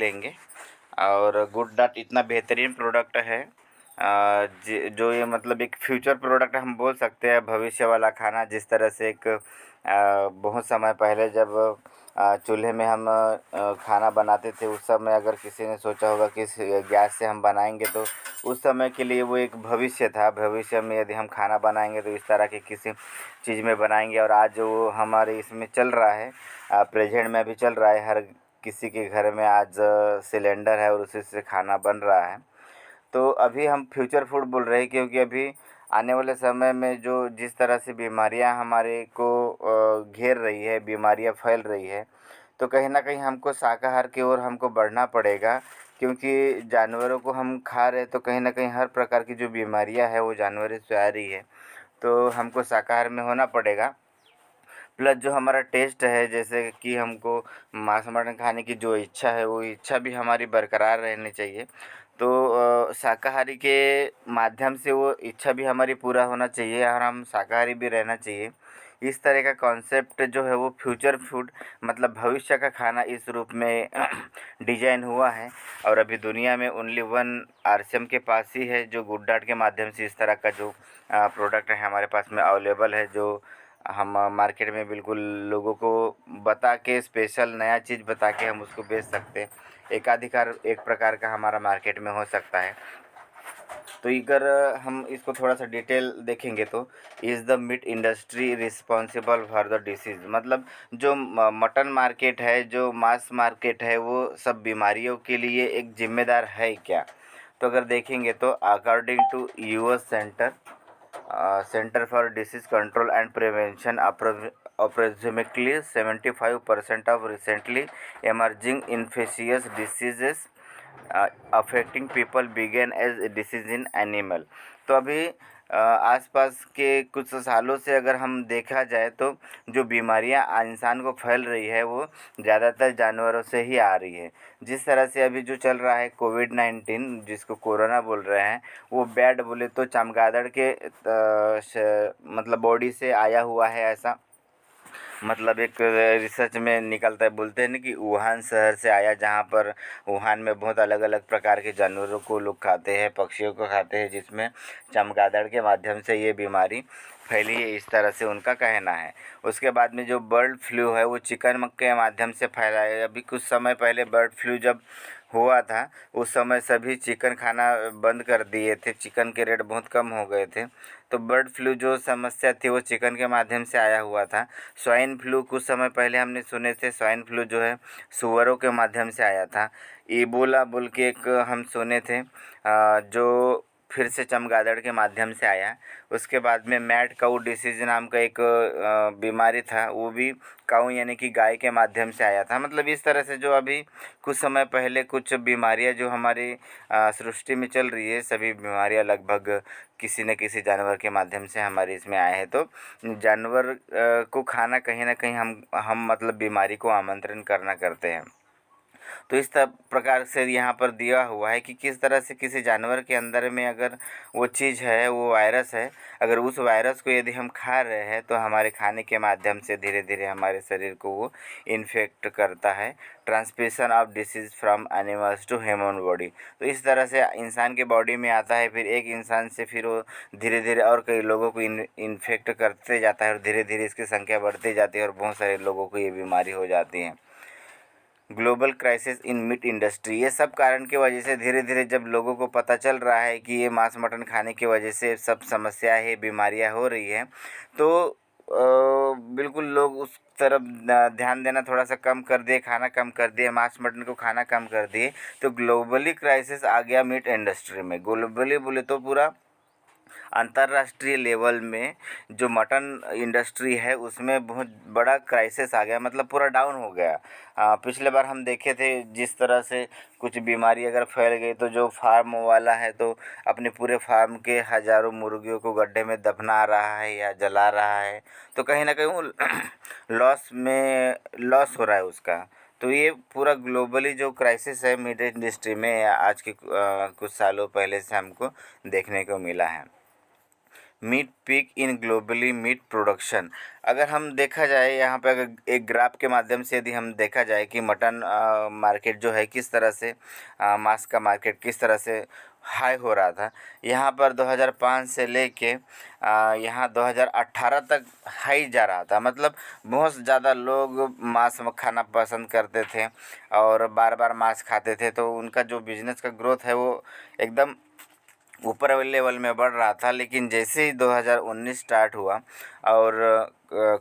लेंगे। और good dot इतना बेहतरीन प्रोडक्ट है, जो ये मतलब एक फ्यूचर प्रोडक्ट हम बोल सकते हैं, भविष्य वाला खाना। जिस तरह से एक बहुत समय पहले जब चूल्हे में हम खाना बनाते थे, उस समय अगर किसी ने सोचा होगा कि इस गैस से हम बनाएंगे, तो उस समय के लिए वो एक भविष्य था। भविष्य में यदि हम खाना बनाएंगे तो इस तरह के किसी चीज़ में बनाएंगे, और आज वो हमारे इसमें चल रहा है, प्रेजेंट में भी चल रहा है। हर किसी के घर में आज सिलेंडर है और उसी से खाना बन रहा है। तो अभी हम फ्यूचर फूड बोल रहे हैं, क्योंकि अभी आने वाले समय में जो जिस तरह से बीमारियां हमारे को घेर रही है, बीमारियां फैल रही है, तो कहीं ना कहीं हमको शाकाहार की ओर हमको बढ़ना पड़ेगा। क्योंकि जानवरों को हम खा रहे, तो कहीं ना कहीं हर प्रकार की जो बीमारियां है वो जानवरों से आ रही है, तो हमको शाकाहार में होना पड़ेगा। प्लस जो हमारा टेस्ट है, जैसे कि हमको मांस मटन खाने की जो इच्छा है, वो इच्छा भी हमारी बरकरार रहनी चाहिए। तो शाकाहारी के माध्यम से वो इच्छा भी हमारी पूरा होना चाहिए और हम शाकाहारी भी रहना चाहिए। इस तरह का कॉन्सेप्ट जो है वो फ्यूचर फूड मतलब भविष्य का खाना इस रूप में डिजाइन हुआ है। और अभी दुनिया में ओनली वन आरसीएम के पास ही है जो गुड डाइट के माध्यम से इस तरह का जो प्रोडक्ट है हमारे पास में अवेलेबल है, जो हम मार्केट में बिल्कुल लोगों को बता के, स्पेशल नया चीज़ बता के हम उसको बेच सकते हैं। एकाधिकार एक प्रकार का हमारा मार्केट में हो सकता है। तो अगर हम इसको थोड़ा सा डिटेल देखेंगे तो is the meat industry responsible for the disease, मतलब जो मटन मार्केट है, जो मांस मार्केट है, वो सब बीमारियों के लिए एक जिम्मेदार है क्या? तो अगर देखेंगे तो according to US center for disease control and prevention, approximately 75% of recently emerging infectious diseases affecting people began as a disease in animal। तो अभी आसपास के कुछ सालों से अगर हम देखा जाए तो जो बीमारियां इंसान को फैल रही है वो ज़्यादातर जानवरों से ही आ रही है। जिस तरह से अभी जो चल रहा है कोविड-19, जिसको कोरोना बोल रहे हैं, वो बैड बोले तो चमगादड़ के मतलब बॉडी से आया हुआ है, ऐसा मतलब एक रिसर्च में निकलता है। बोलते हैं ना कि वुहान शहर से आया, जहाँ पर वुहान में बहुत अलग अलग प्रकार के जानवरों को लोग खाते हैं, पक्षियों को खाते हैं, जिसमें चमगादड़ के माध्यम से ये बीमारी फैली है, इस तरह से उनका कहना है। उसके बाद में जो बर्ड फ्लू है वो चिकन के माध्यम से फैला है। अभी कुछ समय पहले बर्ड फ्लू जब हुआ था, उस समय सभी चिकन खाना बंद कर दिए थे, चिकन के रेट बहुत कम हो गए थे। तो बर्ड फ्लू जो समस्या थी वो चिकन के माध्यम से आया हुआ था। स्वाइन फ्लू कुछ समय पहले हमने सुने थे, स्वाइन फ्लू जो है सुअरों के माध्यम से आया था। इबोला बोल के एक हम सुने थे, जो फिर से चमगादड़ के माध्यम से आया। उसके बाद में मैड काऊ डिसीज नाम का एक बीमारी था, वो भी काऊ यानी कि गाय के माध्यम से आया था। मतलब इस तरह से जो अभी कुछ समय पहले कुछ बीमारियां जो हमारी सृष्टि में चल रही है, सभी बीमारियां लगभग किसी न किसी जानवर के माध्यम से हमारे इसमें आए हैं। तो जानवर को खाना कहीं ना कहीं हम मतलब बीमारी को आमंत्रण करना करते हैं। तो इस प्रकार से यहाँ पर दिया हुआ है कि किस तरह से किसी जानवर के अंदर में अगर वो चीज़ है, वो वायरस है, अगर उस वायरस को यदि हम खा रहे हैं तो हमारे खाने के माध्यम से धीरे धीरे हमारे शरीर को वो इन्फेक्ट करता है। Transmission of disease from animals to human body, तो इस तरह से इंसान के बॉडी में आता है, फिर एक इंसान से फिर वो धीरे धीरे और कई लोगों को इन्फेक्ट करते जाता है, और धीरे धीरे इसकी संख्या बढ़ती जाती है और बहुत सारे लोगों को ये बीमारी हो जाती है। Global crisis in meat industry, ये सब कारण की वजह से धीरे धीरे जब लोगों को पता चल रहा है कि ये मांस मटन खाने की वजह से सब समस्या है, बीमारियां हो रही हैं, तो बिल्कुल लोग उस तरफ ध्यान देना थोड़ा सा कम कर दिए, खाना कम कर दिए, मांस मटन को खाना कम कर दिए। तो ग्लोबली क्राइसिस आ गया मीट इंडस्ट्री में। ग्लोबली बोले तो पूरा अंतर्राष्ट्रीय लेवल में जो मटन इंडस्ट्री है उसमें बहुत बड़ा क्राइसिस आ गया, मतलब पूरा डाउन हो गया। पिछले बार हम देखे थे जिस तरह से कुछ बीमारी अगर फैल गई तो जो फार्म वाला है तो अपने पूरे फार्म के हज़ारों मुर्गियों को गड्ढे में दफना रहा है या जला रहा है, तो कहीं ना कहीं वो लॉस हो रहा है उसका। तो ये पूरा ग्लोबली जो क्राइसिस है मीट इंडस्ट्री में आज के कुछ सालों पहले से हमको देखने को मिला है। Meat peak in globally meat production. अगर हम देखा जाए यहाँ पे, अगर एक ग्राफ के माध्यम से यदि हम देखा जाए कि मटन मार्केट जो है किस तरह से, मांस का मार्केट किस तरह से हाई हो रहा था। यहाँ पर 2005 से लेके यहाँ 2018 तक हाई जा रहा था। मतलब बहुत ज़्यादा लोग मांस खाना पसंद करते थे और बार बार मांस खाते थे, तो उनका जो बिज़नेस का ग्रोथ है वो एकदम ऊपर लेवल में बढ़ रहा था। लेकिन जैसे ही 2019 स्टार्ट हुआ और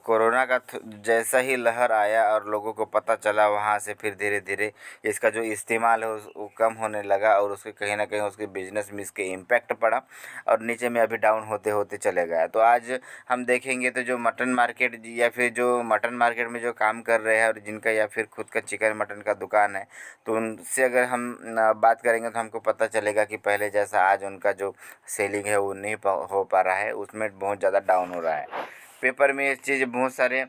कोरोना का जैसा ही लहर आया और लोगों को पता चला, वहाँ से फिर धीरे धीरे इसका जो इस्तेमाल है वो कम होने लगा और उसके कहीं ना कहीं उसके बिजनेस में इसके इम्पैक्ट पड़ा और नीचे में अभी डाउन होते होते चले गया। तो आज हम देखेंगे तो जो मटन मार्केट या फिर जो मटन मार्केट में जो काम कर रहे हैं और जिनका या फिर खुद का चिकन मटन का दुकान है, तो उनसे अगर हम बात करेंगे तो हमको पता चलेगा कि पहले जैसा आज उनका जो सेलिंग है वो नहीं हो पा रहा है, उसमें बहुत ज़्यादा डाउन हो रहा है। पेपर में ये चीज़ बहुत सारे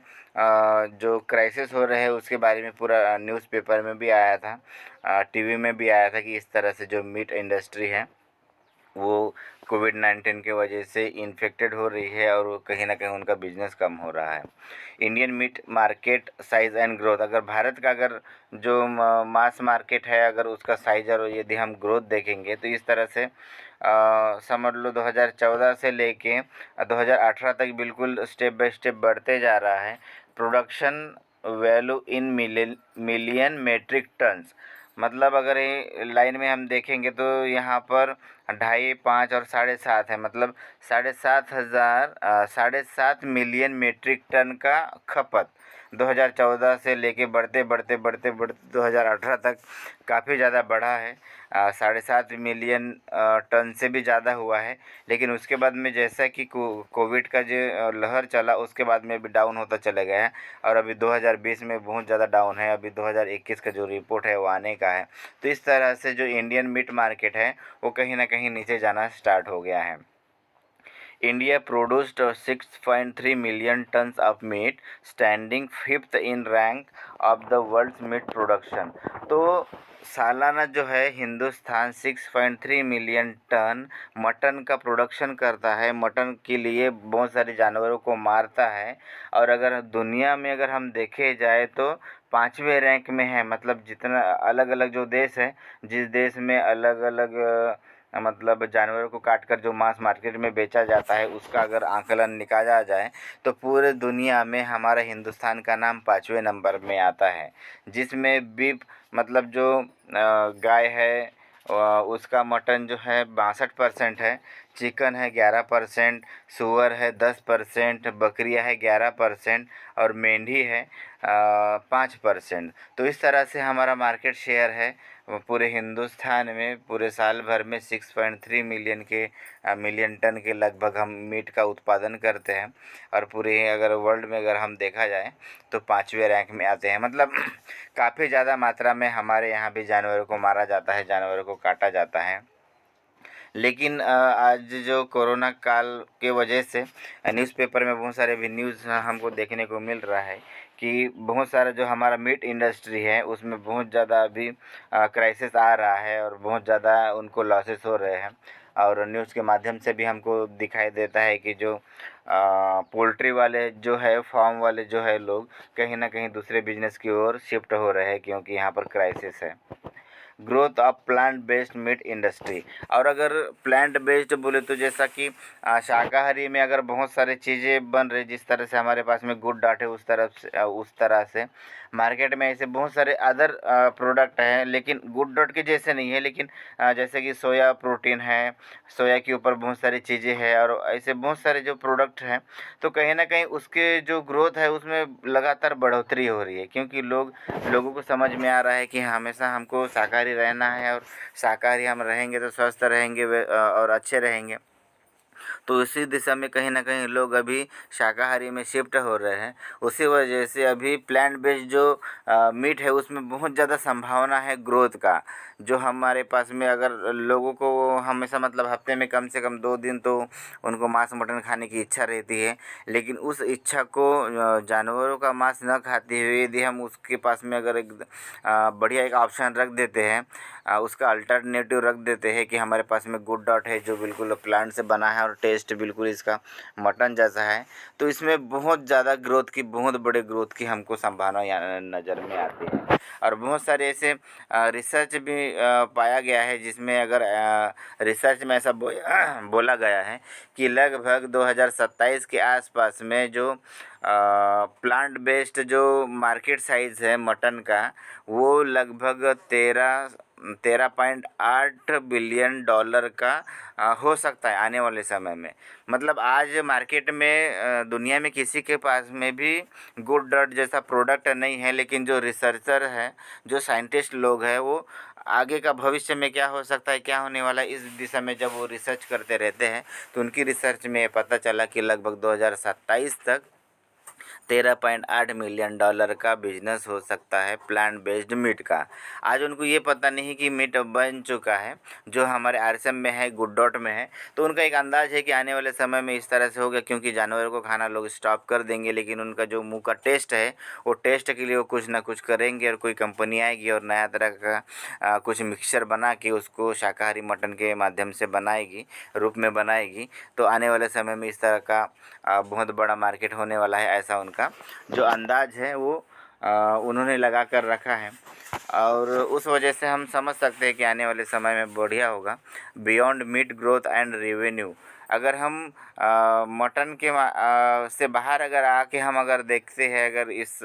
जो क्राइसिस हो रहे हैं उसके बारे में पूरा न्यूज़पेपर में भी आया था, टीवी में भी आया था कि इस तरह से जो मीट इंडस्ट्री है वो कोविड-19 की वजह से इन्फेक्टेड हो रही है और कहीं ना कहीं उनका बिजनेस कम हो रहा है। Indian meat market size and growth, अगर भारत का अगर जो मास मार्केट है अगर उसका साइज़ और यदि हम ग्रोथ देखेंगे तो इस तरह से समझ लो 2014 से लेके 2018 तक बिल्कुल स्टेप बाय स्टेप बढ़ते जा रहा है। Production value in million metric tons, मतलब अगर ये लाइन में हम देखेंगे तो यहाँ पर 2.5, 5 और 7.5 है। मतलब 7.5 मिलियन मीट्रिक टन का खपत 2014 से लेके बढ़ते 2018 तक काफ़ी ज़्यादा बढ़ा है। 7.5 मिलियन टन से भी ज़्यादा हुआ है। लेकिन उसके बाद में जैसा कि कोविड का जो लहर चला उसके बाद में भी डाउन होता चला गया है और अभी 2020 में बहुत ज़्यादा डाउन है। अभी 2021 का जो रिपोर्ट है वो आने का है। तो इस तरह से जो इंडियन मीट मार्केट है वो कहीं ना कहीं नीचे जाना स्टार्ट हो गया है। India produced 6.3 million tons of meat, standing fifth in rank of the world's meat production। तो सालाना जो है हिंदुस्तान 6.3 मिलियन टन मटन का प्रोडक्शन करता है। मटन के लिए बहुत सारे जानवरों को मारता है और अगर दुनिया में अगर हम देखे जाए तो 5वें रैंक में है। मतलब जितना अलग अलग जो देश है, जिस देश में अलग अलग मतलब जानवरों को काट कर जो मांस मार्केट में बेचा जाता है उसका अगर आंकलन निकाला जाए तो पूरे दुनिया में हमारा हिंदुस्तान का नाम 5वें नंबर में आता है। जिसमें बीफ मतलब जो गाय है उसका मटन जो है 62% है, चिकन है 11%, सुअर है 10%, बकरियां है 11% और मेंढी है 5%। तो इस तरह से हमारा मार्केट शेयर है पूरे हिंदुस्तान में। पूरे साल भर में 6.3 मिलियन टन के लगभग हम मीट का उत्पादन करते हैं और पूरे अगर वर्ल्ड में अगर हम देखा जाए तो 5वें रैंक में आते हैं। मतलब काफ़ी ज़्यादा मात्रा में हमारे यहाँ भी जानवरों को मारा जाता है, जानवरों को काटा जाता है। लेकिन आज जो कोरोना काल के वजह से न्यूज़पेपर में बहुत सारे भी न्यूज़ हमको देखने को मिल रहा है कि बहुत सारा जो हमारा मीट इंडस्ट्री है उसमें बहुत ज़्यादा अभी क्राइसिस आ रहा है और बहुत ज़्यादा उनको लॉसेस हो रहे हैं। और न्यूज़ के माध्यम से भी हमको दिखाई देता है कि जो पोल्ट्री वाले जो है, फार्म वाले जो है लोग कहीं ना कहीं दूसरे बिजनेस की ओर शिफ्ट हो रहे हैं क्योंकि यहाँ पर क्राइसिस है। Growth of plant based meat industry, और अगर प्लांट बेस्ड बोले तो जैसा कि शाकाहारी में अगर बहुत सारी चीज़ें बन रही, जिस तरह से हमारे पास में गुड डाट है उस तरह से मार्केट में ऐसे बहुत सारे अदर प्रोडक्ट हैं लेकिन गुड डॉट के जैसे नहीं है। लेकिन जैसे कि सोया प्रोटीन है, सोया के ऊपर बहुत सारी चीज़ें हैं और ऐसे बहुत सारे जो प्रोडक्ट हैं, तो कहीं ना कहीं उसके जो ग्रोथ है उसमें लगातार बढ़ोतरी हो रही है क्योंकि लोगों को समझ में आ रहा है कि हमेशा हमको शाकाहारी रहना है और शाकाहारी हम रहेंगे तो स्वस्थ रहेंगे और अच्छे रहेंगे। तो इसी दिशा में कहीं ना कहीं लोग अभी शाकाहारी में शिफ्ट हो रहे हैं। उसी वजह से अभी प्लांट बेस्ड जो मीट है उसमें बहुत ज़्यादा संभावना है ग्रोथ का। जो हमारे पास में अगर लोगों को हमेशा मतलब हफ्ते में कम से कम 2 दिन तो उनको मांस मटन खाने की इच्छा रहती है, लेकिन उस इच्छा को जानवरों का मांस न खाते हुए यदि हम उसके पास में अगर एक बढ़िया एक ऑप्शन रख देते हैं, उसका अल्टरनेटिव रख देते हैं कि हमारे पास में गुड डॉट है जो बिल्कुल प्लांट से बना है और और टेस्ट बिल्कुल इसका मटन जैसा है। तो इसमें बहुत ज़्यादा ग्रोथ की, बहुत बड़े ग्रोथ की हमको संभावना यहाँ नज़र में आती है। और बहुत सारे ऐसे रिसर्च भी पाया गया है जिसमें अगर रिसर्च में ऐसा बोला गया है कि लगभग 2027 के आसपास में जो प्लांट बेस्ड जो मार्केट साइज़ है मटन का, वो लगभग 13.8 बिलियन डॉलर का हो सकता है आने वाले समय में। मतलब आज मार्केट में दुनिया में किसी के पास में भी गुड डॉट जैसा प्रोडक्ट नहीं है, लेकिन जो रिसर्चर है, जो साइंटिस्ट लोग हैं, वो आगे का भविष्य में क्या हो सकता है, क्या होने वाला है, इस दिशा में जब वो रिसर्च करते रहते हैं तो उनकी रिसर्च में पता चला कि लगभग 2027 तक 13.8 मिलियन डॉलर का बिजनेस हो सकता है प्लांट बेस्ड मीट का। आज उनको ये पता नहीं कि मीट बन चुका है जो हमारे आरएसएम में है, गुड डॉट में है। तो उनका एक अंदाज़ है कि आने वाले समय में इस तरह से होगा, क्योंकि जानवरों को खाना लोग स्टॉप कर देंगे, लेकिन उनका जो मुंह का टेस्ट है, वो टेस्ट के लिए वो कुछ ना कुछ करेंगे और कोई कंपनी आएगी और नया तरह का कुछ मिक्सचर बना के उसको शाकाहारी मटन के माध्यम से बनाएगी, रूप में बनाएगी। तो आने वाले समय में इस तरह का बहुत बड़ा मार्केट होने वाला है, ऐसा उनका जो अंदाज़ है वो उन्होंने लगा कर रखा है। और उस वजह से हम समझ सकते हैं कि आने वाले समय में बढ़िया होगा। Beyond meat growth and revenue, अगर हम मटन के से बाहर अगर आके हम अगर देखते हैं, अगर इस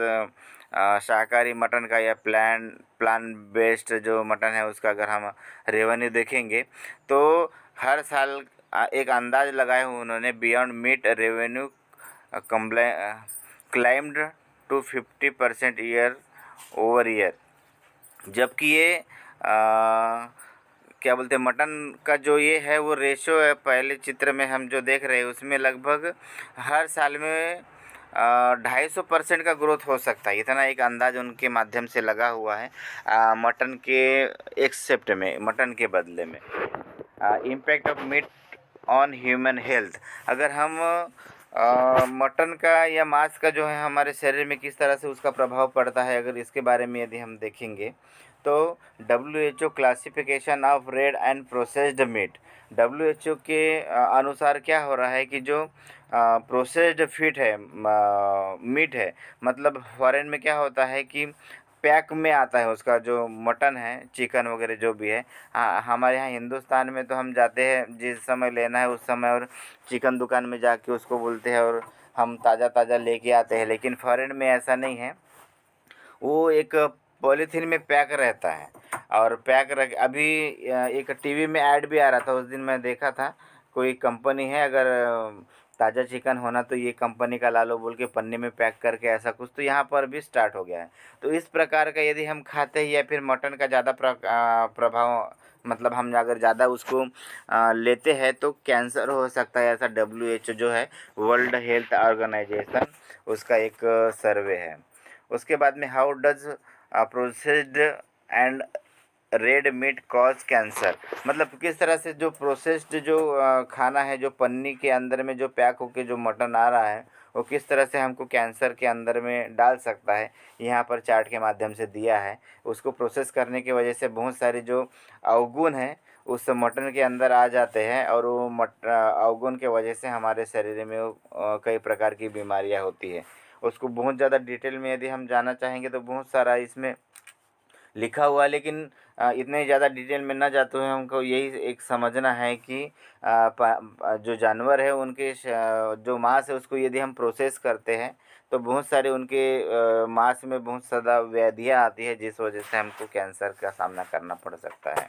शाकाहारी मटन का या प्लान बेस्ड जो मटन है उसका अगर हम रेवेन्यू देखेंगे तो हर साल एक अंदाज़ लगाए हुए उन्होंने, Beyond Meat revenue climbed to 50% year over year. जबकि ये क्या बोलते हैं, मटन का जो ये है वो रेशो है, पहले चित्र में हम जो देख रहे हैं उसमें लगभग हर साल में 250% का ग्रोथ हो सकता है। इतना एक अंदाज उनके माध्यम से लगा हुआ है मटन के एक्सेप्ट में, मटन के बदले में। Impact of meat on human health, अगर हम मटन का या मांस का जो है हमारे शरीर में किस तरह से उसका प्रभाव पड़ता है, अगर इसके बारे में यदि हम देखेंगे तो WHO classification of red and processed meat, WHO के अनुसार क्या हो रहा है कि जो प्रोसेस्ड फीट है, मीट है, मतलब फॉरेन में क्या होता है कि पैक में आता है उसका जो मटन है, चिकन वगैरह जो भी है। हाँ, हमारे यहाँ हिंदुस्तान में तो हम जाते हैं जिस समय लेना है उस समय और चिकन दुकान में जाके उसको बोलते हैं और हम ताज़ा ताज़ा लेके आते हैं, लेकिन फॉरेन में ऐसा नहीं है। वो एक पॉलीथीन में पैक रहता है और पैक रख, अभी एक टीवी में ऐड भी आ रहा था उस दिन, मैं देखा था। कोई कंपनी है, अगर ताज़ा चिकन होना तो ये कंपनी का ला लो बोल के पन्नी में पैक करके, ऐसा कुछ तो यहाँ पर भी स्टार्ट हो गया है। तो इस प्रकार का यदि हम खाते हैं या फिर मटन का ज़्यादा प्रभाव, मतलब हम अगर ज़्यादा उसको लेते हैं तो कैंसर हो सकता है, ऐसा WHO जो है, वर्ल्ड हेल्थ ऑर्गेनाइजेशन, उसका एक सर्वे है। उसके बाद में how does processed and red meat cause cancer, मतलब किस तरह से जो प्रोसेस्ड जो खाना है, जो पन्नी के अंदर में जो पैक होके जो मटन आ रहा है, वो किस तरह से हमको कैंसर के अंदर में डाल सकता है, यहाँ पर चार्ट के माध्यम से दिया है। उसको प्रोसेस करने की वजह से बहुत सारे जो अवगुण हैं उस मटन के अंदर आ जाते हैं और वो अवगुण के वजह से हमारे शरीर में कई प्रकार की बीमारियाँ होती है। उसको बहुत ज़्यादा डिटेल में यदि हम जानना चाहेंगे तो बहुत सारा इसमें लिखा हुआ है, लेकिन इतने ज़्यादा डिटेल में ना जाते हुए हमको यही एक समझना है कि जो जानवर है उनके जो मांस है उसको यदि हम प्रोसेस करते हैं तो बहुत सारे उनके मांस में बहुत ज़्यादा व्याधियाँ आती है, जिस वजह से हमको कैंसर का सामना करना पड़ सकता है।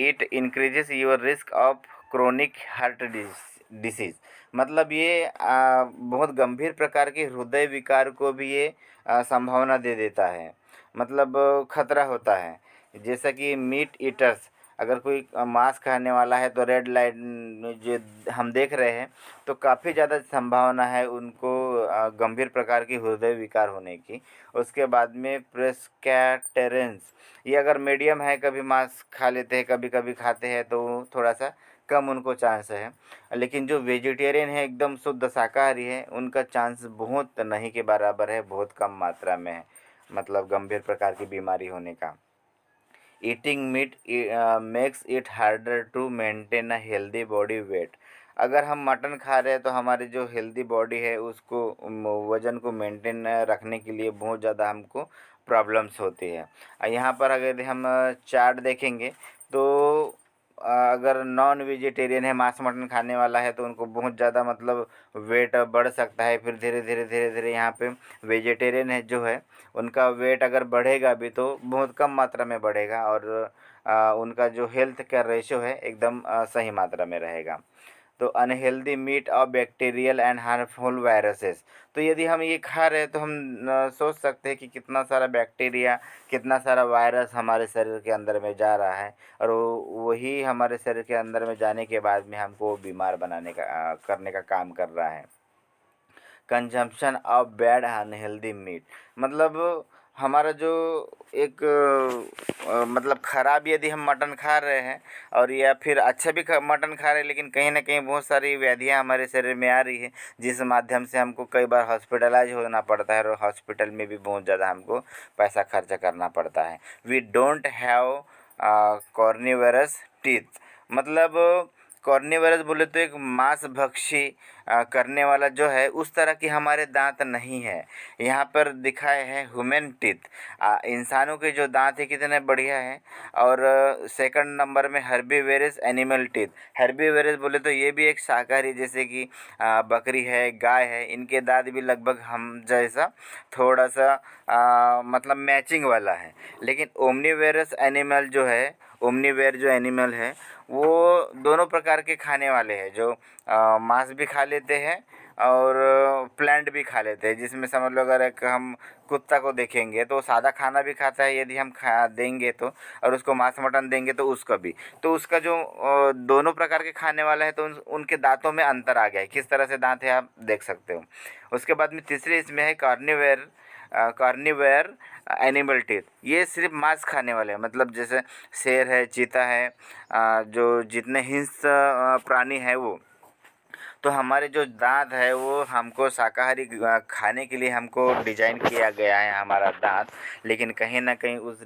It increases your risk of chronic heart disease, मतलब ये बहुत गंभीर प्रकार के हृदय विकार को भी ये संभावना दे देता है, मतलब खतरा होता है। जैसा कि मीट ईटर्स, अगर कोई मांस खाने वाला है तो रेड लाइट जो हम देख रहे हैं तो काफ़ी ज़्यादा संभावना है उनको गंभीर प्रकार की हृदय विकार होने की। उसके बाद में प्रेस्कैटेरेंस, ये अगर मीडियम है, कभी मांस खा लेते हैं, कभी कभी खाते हैं, तो थोड़ा सा कम उनको चांस है। लेकिन जो वेजिटेरियन है, एकदम शुद्ध शाकाहारी है, उनका चांस बहुत नहीं के बराबर है, बहुत कम मात्रा में है, मतलब गंभीर प्रकार की बीमारी होने का। Eating meat makes it harder to maintain a healthy body weight. अगर हम मटन खा रहे हैं तो हमारी जो हेल्दी बॉडी है उसको वज़न को मेंटेन रखने के लिए बहुत ज़्यादा हमको प्रॉब्लम्स होती है। यहाँ पर अगर हम चार्ट देखेंगे तो अगर नॉन वेजिटेरियन है, मांस मटन खाने वाला है, तो उनको बहुत ज़्यादा मतलब वेट बढ़ सकता है। फिर धीरे धीरे यहाँ पे वेजिटेरियन है जो है उनका वेट अगर बढ़ेगा भी तो बहुत कम मात्रा में बढ़ेगा, और उनका जो हेल्थ का रेशो है एकदम सही मात्रा में रहेगा। तो अनहेल्दी मीट और बैक्टीरियल एंड हार्मफुल वायरसेस। तो यदि हम ये खा रहे हैं तो हम सोच सकते हैं कि कितना सारा बैक्टीरिया, कितना सारा वायरस हमारे शरीर के अंदर में जा रहा है, और वही हमारे शरीर के अंदर में जाने के बाद में हमको बीमार बनाने का करने का काम कर रहा है। Consumption of bad unhealthy meat, मतलब हमारा जो एक मतलब ख़राब, यदि हम मटन खा रहे हैं और या फिर अच्छा भी मटन खा रहे हैं, लेकिन कहीं ना कहीं बहुत सारी व्याधियां हमारे शरीर में आ रही है, जिस माध्यम से हमको कई बार हॉस्पिटलाइज होना पड़ता है, और हॉस्पिटल में भी बहुत ज़्यादा हमको पैसा खर्च करना पड़ता है। वी डोंट हैव कॉर्निवरस टीथ, मतलब कॉर्निवरस बोले तो एक मांसभक्षी करने वाला जो है उस तरह की हमारे दांत नहीं है। यहाँ पर दिखाए हैं ह्यूमन टीथ, इंसानों के जो दांत है कितने बढ़िया है। और सेकंड नंबर में हर्बीवेरस एनिमल टीथ। हर्बीवेरस बोले तो ये भी एक शाकाहारी, जैसे कि बकरी है, गाय है, इनके दांत भी लगभग हम जैसा थोड़ा सा मतलब मैचिंग वाला है। लेकिन ओमनीवेरस एनिमल जो है, ओमनीवेयर जो एनिमल है वो दोनों प्रकार के खाने वाले हैं, जो मांस भी खा लेते हैं और प्लांट भी खा लेते हैं। जिसमें समझ लो अगर एक हम कुत्ता को देखेंगे तो सादा खाना भी खाता है, यदि हम खा देंगे तो, और उसको मांस मटन देंगे तो उसका भी, तो उसका जो दोनों प्रकार के खाने वाला है तो उनके दांतों में अंतर आ गया है। किस तरह से दांत है आप देख सकते हो। उसके बाद में तीसरे इसमें है कार्निवेयर एनिमल टीथ। ये सिर्फ मांस खाने वाले हैं, मतलब जैसे शेर है, चीता है, जो जितने हिंस्र प्राणी है वो। तो हमारे जो दांत है वो हमको शाकाहारी खाने के लिए हमको डिजाइन किया गया है हमारा दांत, लेकिन कहीं ना कहीं उस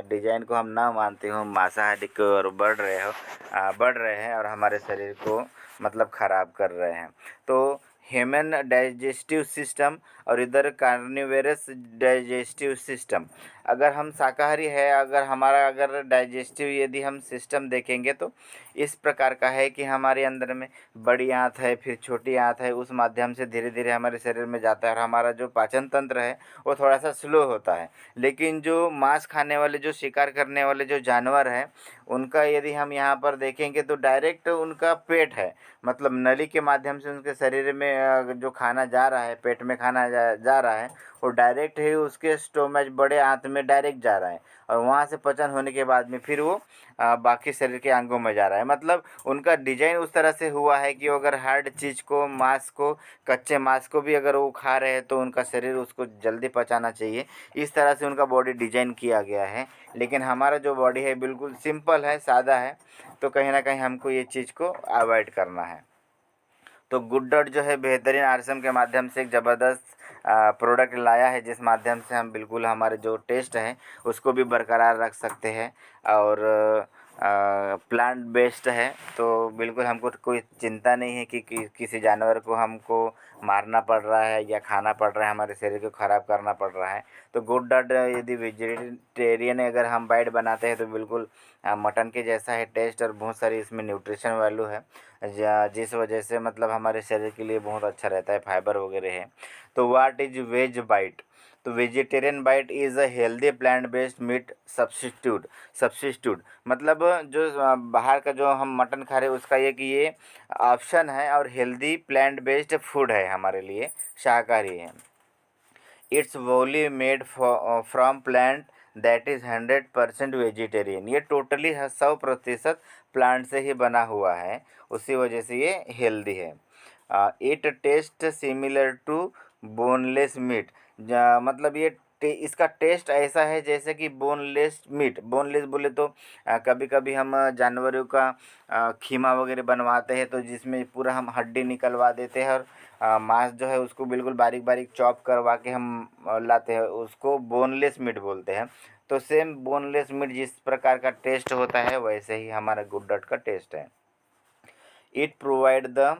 डिजाइन को हम ना मानते हो, मांसाहारी की ओर बढ़ रहे हैं और हमारे शरीर को मतलब ख़राब कर रहे हैं। तो ह्यूमन डाइजेस्टिव सिस्टम और इधर कार्निवेरस डाइजेस्टिव सिस्टम। अगर हम शाकाहारी है, अगर हमारा अगर डाइजेस्टिव यदि हम सिस्टम देखेंगे तो इस प्रकार का है कि हमारे अंदर में बड़ी आंत है, फिर छोटी आंत है, उस माध्यम से धीरे धीरे हमारे शरीर में जाता है, और हमारा जो पाचन तंत्र है वो थोड़ा सा स्लो होता है। लेकिन जो मांस खाने वाले, जो शिकार करने वाले जो जानवर हैं, उनका यदि हम यहाँ पर देखेंगे तो डायरेक्ट उनका पेट है, मतलब नली के माध्यम से उनके शरीर में जो खाना जा रहा है, पेट में खाना जा रहा है, वो डायरेक्ट ही उसके स्टोमच, बड़े आंत में डायरेक्ट जा रहा है, और वहाँ से पचन होने के बाद में फिर वो बाकी शरीर के अंगों में जा रहा है। मतलब उनका डिजाइन उस तरह से हुआ है कि अगर हार्ड चीज़ को, मांस को, कच्चे मांस को भी अगर वो खा रहे हैं तो उनका शरीर उसको जल्दी पचाना चाहिए। इस तरह से उनका बॉडी डिजाइन किया गया है। लेकिन हमारा जो बॉडी है बिल्कुल सिंपल है, सादा है, तो कहीं ना कहीं हमको ये चीज़ को अवॉइड करना है। तो गुड डॉट जो है बेहतरीन आरएसएम के माध्यम से एक ज़बरदस्त प्रोडक्ट लाया है, जिस माध्यम से हम बिल्कुल हमारे जो टेस्ट है उसको भी बरकरार रख सकते हैं, और प्लांट बेस्ड है। तो बिल्कुल हमको कोई चिंता नहीं है कि किसी जानवर को हमको मारना पड़ रहा है या खाना पड़ रहा है, हमारे शरीर को ख़राब करना पड़ रहा है। तो गुड डॉट यदि वेजिटेरियन अगर हम डाइट बनाते हैं तो बिल्कुल मटन के जैसा है टेस्ट, और बहुत सारी इसमें न्यूट्रिशन वैल्यू है, जिस वजह से मतलब हमारे शरीर के लिए बहुत अच्छा रहता है, फाइबर वगैरह है। तो व्हाट इज वेज बाइट? तो vegetarian bite is a healthy plant based meat substitute, मतलब जो बाहर का जो हम मटन खा रहे हैं उसका ये ऑप्शन है, और हेल्दी प्लांट बेस्ड फूड है हमारे लिए, शाकाहारी है। इट्स वोली made from plant that is 100% vegetarian. ये टोटली 100% प्लांट से ही बना हुआ है, उसी वजह से ये हेल्दी है। It taste similar to boneless meat, मतलब ये इसका टेस्ट ऐसा है जैसे कि बोनलेस मीट। बोनलेस बोले तो कभी कभी हम जानवरों का खीमा वगैरह बनवाते हैं, तो जिसमें पूरा हम हड्डी निकलवा देते हैं, और मांस जो है उसको बिल्कुल बारीक बारीक चॉप करवा के हम लाते हैं, उसको बोनलेस मीट बोलते हैं। तो सेम बोनलेस मीट जिस प्रकार का टेस्ट होता है वैसे ही हमारा गुड डॉट का टेस्ट है। It provide the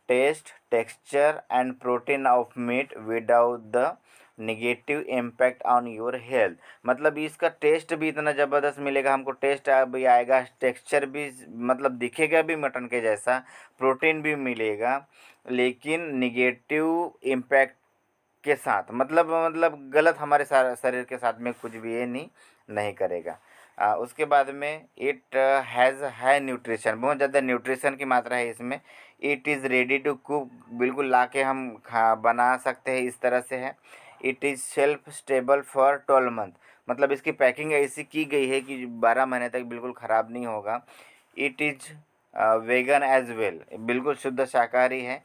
taste, texture and protein of meat without the negative impact on your health. मतलब इसका टेस्ट भी इतना ज़बरदस्त मिलेगा हमको, टेस्ट भी आएगा, टेक्सचर भी मतलब दिखेगा भी मटन के जैसा, प्रोटीन भी मिलेगा, लेकिन निगेटिव इम्पैक्ट के साथ, मतलब गलत हमारे शरीर के साथ में कुछ भी ये नहीं करेगा। उसके बाद में इट हैज़ हाई न्यूट्रिशन, बहुत ज़्यादा न्यूट्रिशन की मात्रा है इसमें। It is ready to cook, बिल्कुल ला के हम खा बना सकते हैं, इस तरह से है। It is shelf stable for 12 month, मतलब इसकी पैकिंग ऐसी की गई है कि 12 महीने तक बिल्कुल ख़राब नहीं होगा। It is vegan as well, बिल्कुल शुद्ध शाकाहारी है।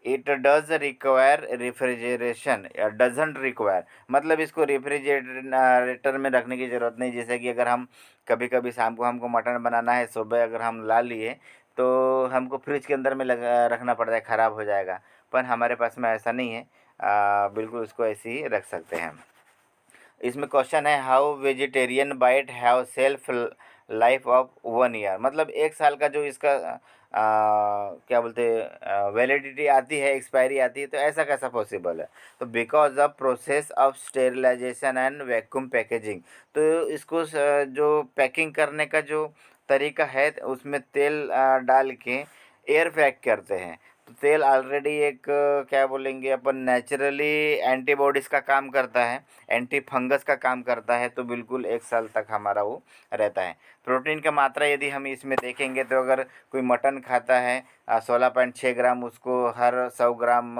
It does require refrigeration, doesn't require, मतलब इसको रेफ्रिजरेटर में रखने की ज़रूरत नहीं। जैसे कि अगर हम कभी कभी शाम को हमको मटन बनाना है, सुबह अगर हम ला लिए तो हमको फ्रिज के अंदर में लगा रखना पड़ता है, ख़राब हो जाएगा। पर हमारे पास में ऐसा नहीं है, बिल्कुल उसको ऐसे ही रख सकते हैं। इसमें क्वेश्चन है how vegetarian bite have shelf life of 1 year, मतलब 1 साल का जो इसका क्या बोलते हैं वैलिडिटी आती है, एक्सपायरी आती है, तो ऐसा कैसा पॉसिबल है? तो because of process of sterilization and vacuum packaging, तो इसको जो पैकिंग करने का जो तरीका है उसमें तेल डाल के एयर पैक करते हैं। तो तेल ऑलरेडी एक क्या बोलेंगे अपन, नेचुरली एंटीबॉडीज़ का काम करता है, एंटी फंगस का काम करता है, तो बिल्कुल 1 साल तक हमारा वो रहता है। प्रोटीन का मात्रा यदि हम इसमें देखेंगे तो अगर कोई मटन खाता है 16.6 ग्राम, उसको हर 100 ग्राम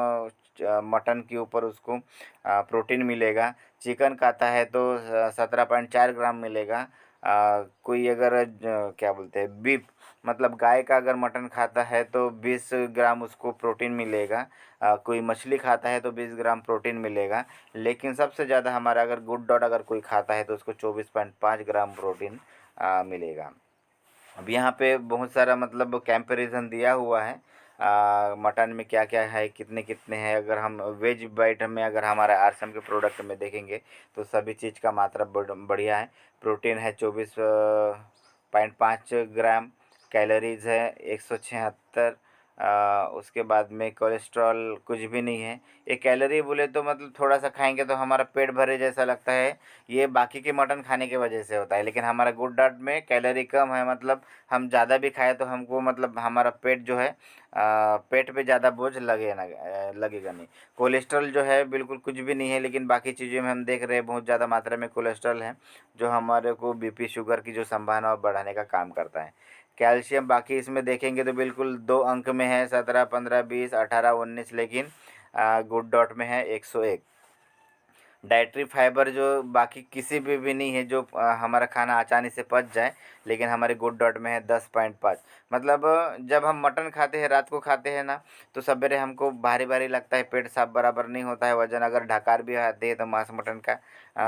मटन के ऊपर उसको प्रोटीन मिलेगा। चिकन खाता है तो 17.4 ग्राम मिलेगा। कोई अगर क्या बोलते हैं बीफ, मतलब गाय का अगर मटन खाता है तो 20 ग्राम उसको प्रोटीन मिलेगा। कोई मछली खाता है तो 20 ग्राम प्रोटीन मिलेगा। लेकिन सबसे ज़्यादा हमारा अगर गुड डॉट अगर कोई खाता है तो उसको 24.5 ग्राम प्रोटीन मिलेगा। अब यहाँ पे बहुत सारा मतलब कंपैरिजन दिया हुआ है मटन में क्या क्या है, कितने कितने हैं। अगर हम वेज बाइट में अगर हमारा आरसम के प्रोडक्ट में देखेंगे तो सभी चीज़ का मात्रा बढ़िया है। प्रोटीन है 24.5 ग्राम, कैलोरीज है 176, उसके बाद में कोलेस्ट्रॉल कुछ भी नहीं है। ये कैलोरी बोले तो मतलब थोड़ा सा खाएंगे तो हमारा पेट भरे जैसा लगता है, ये बाकी के मटन खाने की वजह से होता है। लेकिन हमारा गुड डाइट में कैलोरी कम है, मतलब हम ज़्यादा भी खाए तो हमको मतलब हमारा पेट जो है पेट पे ज़्यादा बोझ लगेगा नहीं। कोलेस्ट्रॉल जो है बिल्कुल कुछ भी नहीं है, लेकिन बाकी चीज़ों में हम देख रहे हैं बहुत ज़्यादा मात्रा में कोलेस्ट्रॉल है, जो हमारे को बीपी शुगर की जो संभावना बढ़ाने का काम करता है। कैल्शियम बाकी इसमें देखेंगे तो बिल्कुल 2 अंक में है, 17, 15, 20, 18, 19, लेकिन गुड डॉट में है 101। डाइटरी फाइबर जो बाकी किसी भी नहीं है जो हमारा खाना आसानी से पच जाए, लेकिन हमारे गुड डॉट में है 10.5। मतलब जब हम मटन खाते हैं, रात को खाते हैं ना, तो सवेरे हमको भारी भारी लगता है, पेट साफ बराबर नहीं होता है, वजन अगर ढकार भी आते हैं तो मांस मटन का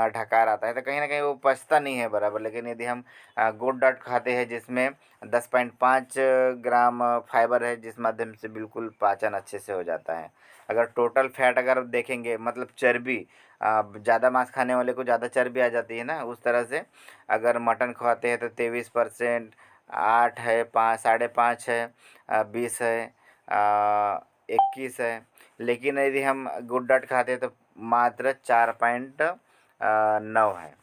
ढकार आता है, तो कहीं ना कहीं वो पचता नहीं है बराबर। लेकिन यदि हम गुड डॉट खाते हैं जिसमें 10.5 ग्राम फाइबर है, जिस माध्यम से बिल्कुल पाचन अच्छे से हो जाता है। अगर टोटल फैट अगर देखेंगे, मतलब चर्बी, ज़्यादा मांस खाने वाले को ज़्यादा चर्बी आ जाती है ना, उस तरह से अगर मटन खाते हैं तो 23%, 8 है, 5, 5.5 है, 20 है, 21 है। लेकिन यदि हम गुड डाइट खाते हैं तो मात्र 4.9 है।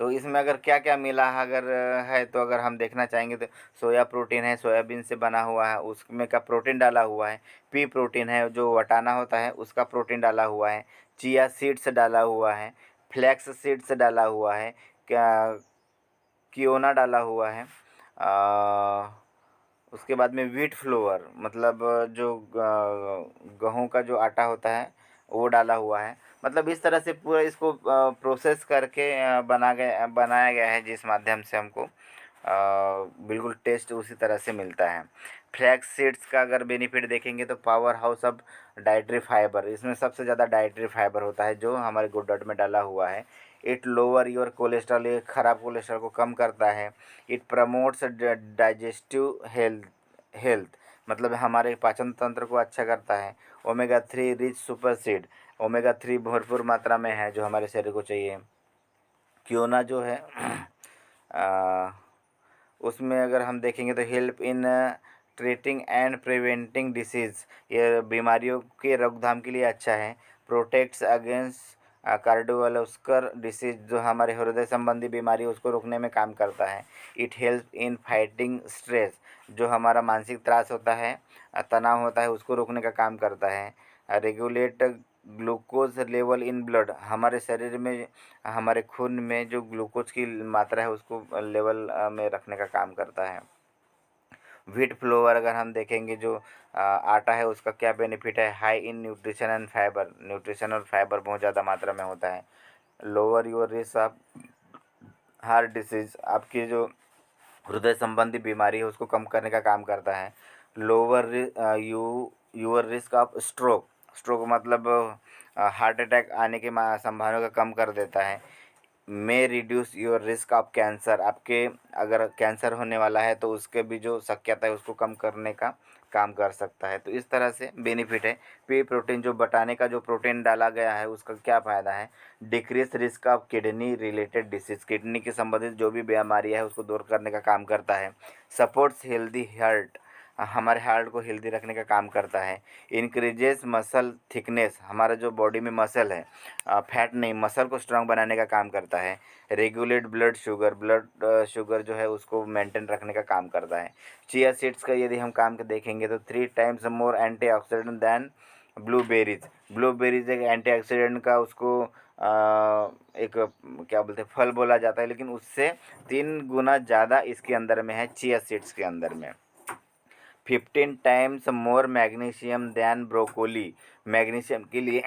तो इसमें अगर क्या क्या मिला है, अगर है तो अगर हम देखना चाहेंगे तो सोया प्रोटीन है, सोयाबीन से बना हुआ है, उसमें का प्रोटीन डाला हुआ है। पी प्रोटीन है, जो वटाना होता है उसका प्रोटीन डाला हुआ है। चिया सीड्स डाला हुआ है, फ्लैक्स सीड्स डाला हुआ है, क्या कियोना डाला हुआ है। उसके बाद में व्हीट फ्लोवर, मतलब जो गेहूँ का जो आटा होता है वो डाला हुआ है। मतलब इस तरह से पूरा इसको प्रोसेस करके बनाया गया है, जिस माध्यम से हमको बिल्कुल टेस्ट उसी तरह से मिलता है। फ्लैक्स सीड्स का अगर बेनिफिट देखेंगे तो power house of dietary fibre, इसमें सबसे ज़्यादा डाइटरी फाइबर होता है जो हमारे गुड डाइट में डाला हुआ है। इट लोअर योर कोलेस्ट्रॉल, ये खराब कोलेस्ट्रॉल को कम करता है। इट प्रमोट्स डाइजेस्टिव हेल्थ, मतलब हमारे पाचन तंत्र को अच्छा करता है। Omega 3 rich super seed, omega 3 भरपूर मात्रा में है जो हमारे शरीर को चाहिए। क्योना जो है उसमें अगर हम देखेंगे तो help in treating and preventing disease, ये बीमारियों के रोकथाम के लिए अच्छा है। प्रोटेक्ट्स अगेंस्ट कार्डियोवास्कुलर डिसीज, जो हमारे हृदय संबंधी बीमारी उसको रोकने में काम करता है। It help in fighting stress, जो हमारा मानसिक त्रास होता है, तनाव होता है, उसको रोकने का काम करता है। Regulate glucose level in blood, हमारे शरीर में, हमारे खून में जो ग्लूकोज की मात्रा है उसको लेवल में रखने का काम करता है। व्हीट फ्लोवर अगर हम देखेंगे, जो आटा है उसका क्या बेनिफिट है, high in nutrition and fibre, nutrition और फाइबर बहुत ज़्यादा मात्रा में होता है। Lower your risk of heart disease, आपकी जो हृदय संबंधी बीमारी है उसको कम करने का काम करता है। Lower your risk of stroke, stroke मतलब हार्ट अटैक आने की संभावना का कम कर देता है। मे reduce your risk of cancer, आपके अगर कैंसर होने वाला है तो उसके भी जो शक्यता है उसको कम करने का काम कर सकता है। तो इस तरह से बेनिफिट है। पे प्रोटीन, जो बटाने का जो प्रोटीन डाला गया है उसका क्या फ़ायदा है, decrease risk of kidney related disease, kidney के संबंधित जो भी बीमारी है उसको दूर करने का काम करता है। सपोर्ट्स हेल्दी हार्ट, हमारे हार्ट को हेल्दी रखने का काम करता है। इंक्रीजेस मसल थिकनेस, हमारा जो बॉडी में मसल है, फैट नहीं, मसल को स्ट्रांग बनाने का काम करता है। Regulate blood sugar, blood sugar जो है उसको मेंटेन रखने का काम करता है। चिया सीड्स का यदि हम काम के देखेंगे तो 3 times more antioxidant than blueberries, blueberries एक एंटीऑक्सीडेंट का उसको एक क्या बोलते हैं फल बोला जाता है, लेकिन उससे 3 गुना ज़्यादा इसके अंदर में है, चिया सीड्स के अंदर में। 15 times more magnesium than broccoli, magnesium के लिए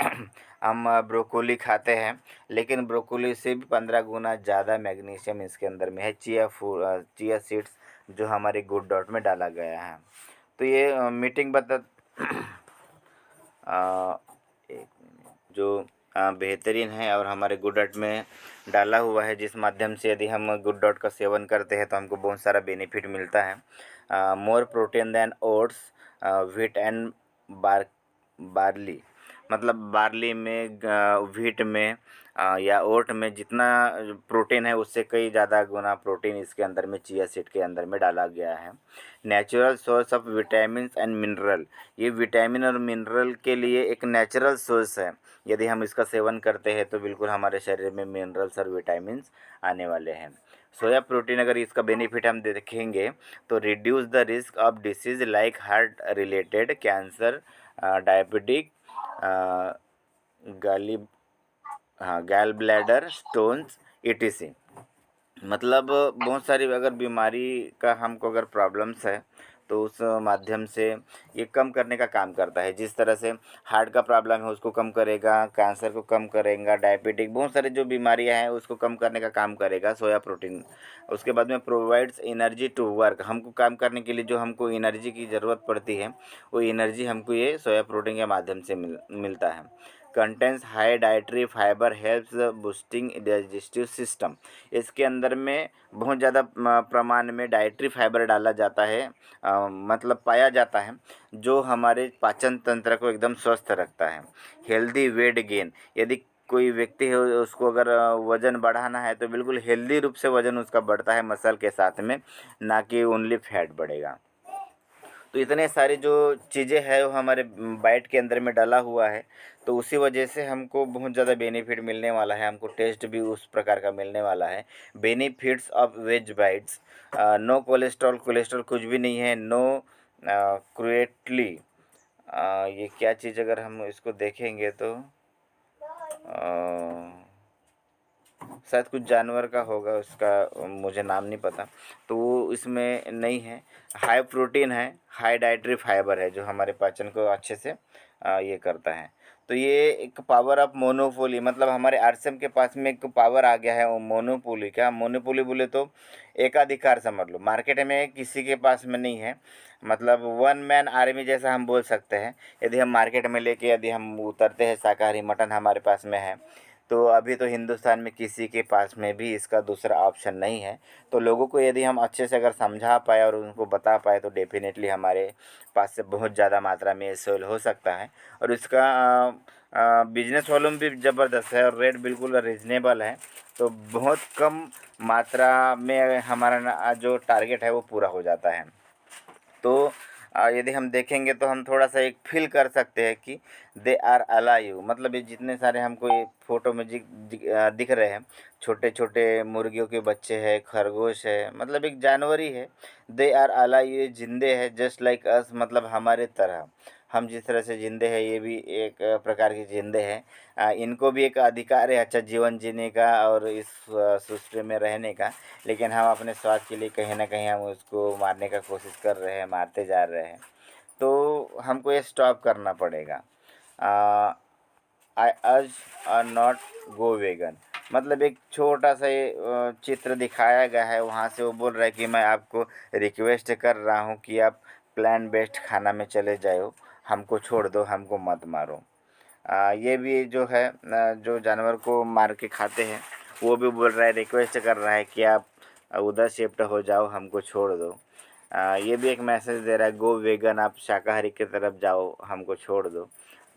हम ब्रोकोली खाते हैं, लेकिन ब्रोकोली से भी 15 गुना ज़्यादा मैग्नीशियम इसके अंदर में है, चिया सीड्स जो हमारे गुड डॉट में डाला गया है। तो ये मीटिंग बता एक जो बेहतरीन है और हमारे गुड डॉट में डाला हुआ है, जिस माध्यम से यदि हम गुड डॉट का सेवन करते हैं तो हमको बहुत सारा बेनिफिट मिलता है। More protein than oats, wheat and barley, मतलब बार्ली में, व्हीट में या ओट में जितना प्रोटीन है उससे कई ज़्यादा गुना प्रोटीन इसके अंदर में चिया सीड के अंदर में डाला गया है। Natural source of vitamin and mineral, ये विटामिन और मिनरल के लिए एक नेचुरल सोर्स है। यदि हम इसका सेवन करते हैं तो बिल्कुल हमारे शरीर में मिनरल्स और विटामिन आने वाले हैं। सोया प्रोटीन, अगर इसका बेनिफिट हम देखेंगे तो reduce the risk of disease like heart related cancer, diabetic, गाली गैल ब्लैडर स्टोन्स, ईटीसी, मतलब बहुत सारी अगर बीमारी का हमको अगर प्रॉब्लम्स है तो उस माध्यम से ये कम करने का काम करता है। जिस तरह से हार्ट का प्रॉब्लम है उसको कम करेगा, कैंसर को कम करेगा, डायबिटिक, बहुत सारी जो बीमारियां हैं उसको कम करने का काम करेगा सोया प्रोटीन। उसके बाद में प्रोवाइड्स एनर्जी टू वर्क, हमको काम करने के लिए जो हमको एनर्जी की ज़रूरत पड़ती है वो एनर्जी हमको ये सोया प्रोटीन के माध्यम से मिलता है। Contains high dietary fibre helps boosting digestive system, इसके अंदर में बहुत ज़्यादा प्रमाण में डाइटरी फाइबर डाला जाता है, मतलब पाया जाता है, जो हमारे पाचन तंत्र को एकदम स्वस्थ रखता है। हेल्दी वेट गेन, यदि कोई व्यक्ति है उसको अगर वज़न बढ़ाना है तो बिल्कुल हेल्दी रूप से वज़न उसका बढ़ता है मसल के साथ में, ना कि ओनली फैट बढ़ेगा। तो इतने सारी जो चीज़ें हैं वो हमारे बाइट के अंदर में डाला हुआ है, तो उसी वजह से हमको बहुत ज़्यादा बेनिफिट मिलने वाला है, हमको टेस्ट भी उस प्रकार का मिलने वाला है। Benefits of veg bites, no cholesterol, cholesterol कुछ भी नहीं है, नो क्रुएटली, ये क्या चीज़ अगर हम इसको देखेंगे तो शायद कुछ जानवर का होगा, उसका मुझे नाम नहीं पता, तो वो इसमें नहीं है। हाई प्रोटीन है, हाई डाइटरी फाइबर है, जो हमारे पाचन को अच्छे से ये करता है। तो ये एक पावर ऑफ मोनोपोली, मतलब हमारे आरसीएम के पास में एक पावर आ गया है वो मोनोपोली का। मोनोपोली बोले तो एकाधिकार समझ लो, मार्केट में किसी के पास में नहीं है, मतलब वन मैन आर्मी जैसा हम बोल सकते हैं। यदि हम मार्केट में लेके यदि हम उतरते हैं, शाकाहारी मटन हमारे पास में है, तो अभी तो हिंदुस्तान में किसी के पास में भी इसका दूसरा ऑप्शन नहीं है। तो लोगों को यदि हम अच्छे से अगर समझा पाए और उनको बता पाए तो डेफिनेटली हमारे पास से बहुत ज़्यादा मात्रा में सेल हो सकता है। और इसका बिजनेस वॉल्यूम भी ज़बरदस्त है और रेट बिल्कुल रीज़नेबल है। तो बहुत कम मात्रा में हमारा जो टारगेट है वो पूरा हो जाता है। तो यदि हम देखेंगे तो हम थोड़ा सा एक फील कर सकते हैं कि दे आर अलाइव, मतलब ये जितने सारे हमको ये फोटो में दिख रहे हैं, छोटे छोटे मुर्गियों के बच्चे हैं, खरगोश है, मतलब एक जानवर ही है। दे आर अलाइव, ये जिंदे है जस्ट लाइक अस, मतलब हमारे तरह। हम जिस तरह से जिंदे हैं ये भी एक प्रकार के जिंदे हैं। इनको भी एक अधिकार है अच्छा जीवन जीने का और इस सृष्टि में रहने का। लेकिन हम अपने स्वार्थ के लिए कहीं ना कहीं हम उसको मारने का कोशिश कर रहे हैं, मारते जा रहे हैं। तो हमको ये स्टॉप करना पड़ेगा। आई अर्ज नॉट गो वेगन, मतलब एक छोटा सा ये चित्र दिखाया गया है, वहाँ से वो बोल रहा है कि मैं आपको रिक्वेस्ट कर रहा हूँ कि आप प्लांट बेस्ड खाना में चले जाओ, हमको छोड़ दो, हमको मत मारो। ये भी जो है जो जानवर को मार के खाते हैं वो भी बोल रहा है, रिक्वेस्ट कर रहा है कि आप उधर शिफ्ट हो जाओ, हमको छोड़ दो। ये भी एक मैसेज दे रहा है, गो वेगन, आप शाकाहारी की तरफ जाओ, हमको छोड़ दो।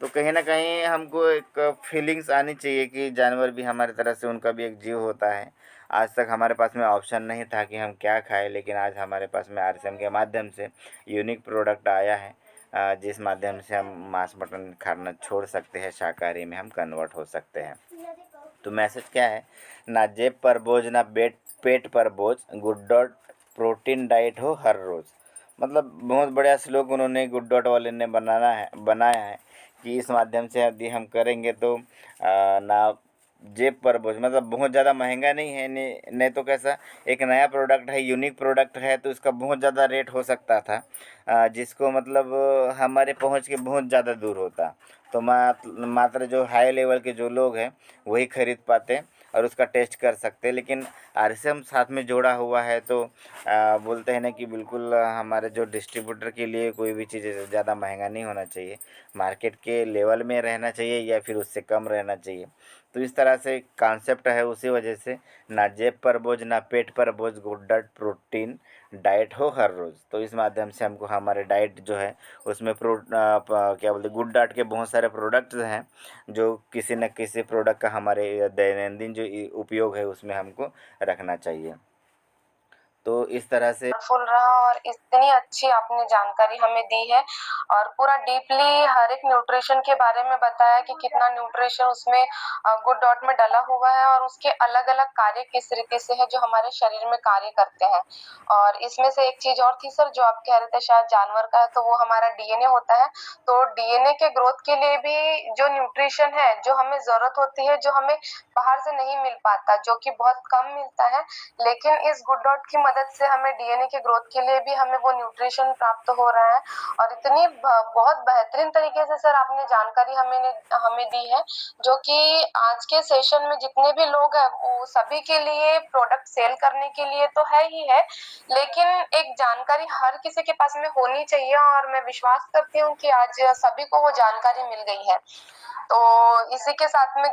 तो कहीं ना कहीं हमको एक फीलिंग्स आनी चाहिए कि जानवर भी हमारी तरह से, उनका भी एक जीव होता है। आज तक हमारे पास में ऑप्शन नहीं था कि हम क्या खाएं, लेकिन आज हमारे पास में आरसीएम के माध्यम से यूनिक प्रोडक्ट आया है, जिस माध्यम से हम मांस मटन खाना छोड़ सकते हैं, शाकाहारी में हम कन्वर्ट हो सकते हैं। तो मैसेज क्या है, ना जेब पर बोझ ना पेट पर बोझ, गुड डॉट प्रोटीन डाइट हो हर रोज़। मतलब बहुत बढ़िया श्लोक उन्होंने गुड डॉट वाले ने बनाया है कि इस माध्यम से यदि हम करेंगे तो ना जेब पर बोझ, मतलब बहुत ज़्यादा महंगा नहीं है, नहीं तो कैसा, एक नया प्रोडक्ट है, यूनिक प्रोडक्ट है, तो इसका बहुत ज़्यादा रेट हो सकता था, जिसको मतलब हमारे पहुंच के बहुत ज़्यादा दूर होता। तो मात्र जो हाई लेवल के जो लोग हैं वही खरीद पाते और उसका टेस्ट कर सकते। लेकिन आरसीएम साथ में जोड़ा हुआ है तो बोलते हैं ना कि बिल्कुल हमारे जो डिस्ट्रीब्यूटर के लिए कोई भी चीज़ ज़्यादा महंगा नहीं होना चाहिए, मार्केट के लेवल में रहना चाहिए या फिर उससे कम रहना चाहिए। तो इस तरह से कॉन्सेप्ट है, उसी वजह से ना जेब पर बोझ ना पेट पर बोझ, गुड डाइट प्रोटीन डाइट हो हर रोज़। तो इस माध्यम से हमको हमारे डाइट जो है उसमें क्या बोलते, गुड डाइट के बहुत सारे प्रोडक्ट्स हैं, जो किसी न किसी प्रोडक्ट का हमारे दैनंदिन जो उपयोग है उसमें हमको रखना चाहिए। तो इस तरह से फुल रहा और इतनी अच्छी आपने जानकारी हमें दी है और पूरा डीपली हर एक न्यूट्रिशन के बारे में बताया कि कितना न्यूट्रिशन उसमें गुड डॉट में डला हुआ है और उसके अलग अलग कार्य किस तरीके से है जो हमारे शरीर में कार्य करते हैं। और इसमें से एक चीज और थी सर जो आप कह रहे थे शायद जानवर का है तो वो हमारा डीएनए होता है। तो डीएनए के ग्रोथ के लिए भी जो न्यूट्रिशन है जो हमें जरूरत होती है, जो हमें बाहर से नहीं मिल पाता, जो कि बहुत कम मिलता है, लेकिन इस गुड डॉट की मदद से हमें डीएनए के ग्रोथ के लिए भी हमें वो न्यूट्रिशन प्राप्त हो रहा है। और इतनी बहुत बेहतरीन तरीके से सर आपने जानकारी हमें दी है, जो कि आज के सेशन में जितने भी लोग हैं वो सभी के लिए प्रोडक्ट सेल करने के लिए तो है ही है, लेकिन एक जानकारी हर किसी के पास में होनी चाहिए और मैं विश्वास करती हूँ कि आज सभी को वो जानकारी मिल गई है। तो इसी के साथ में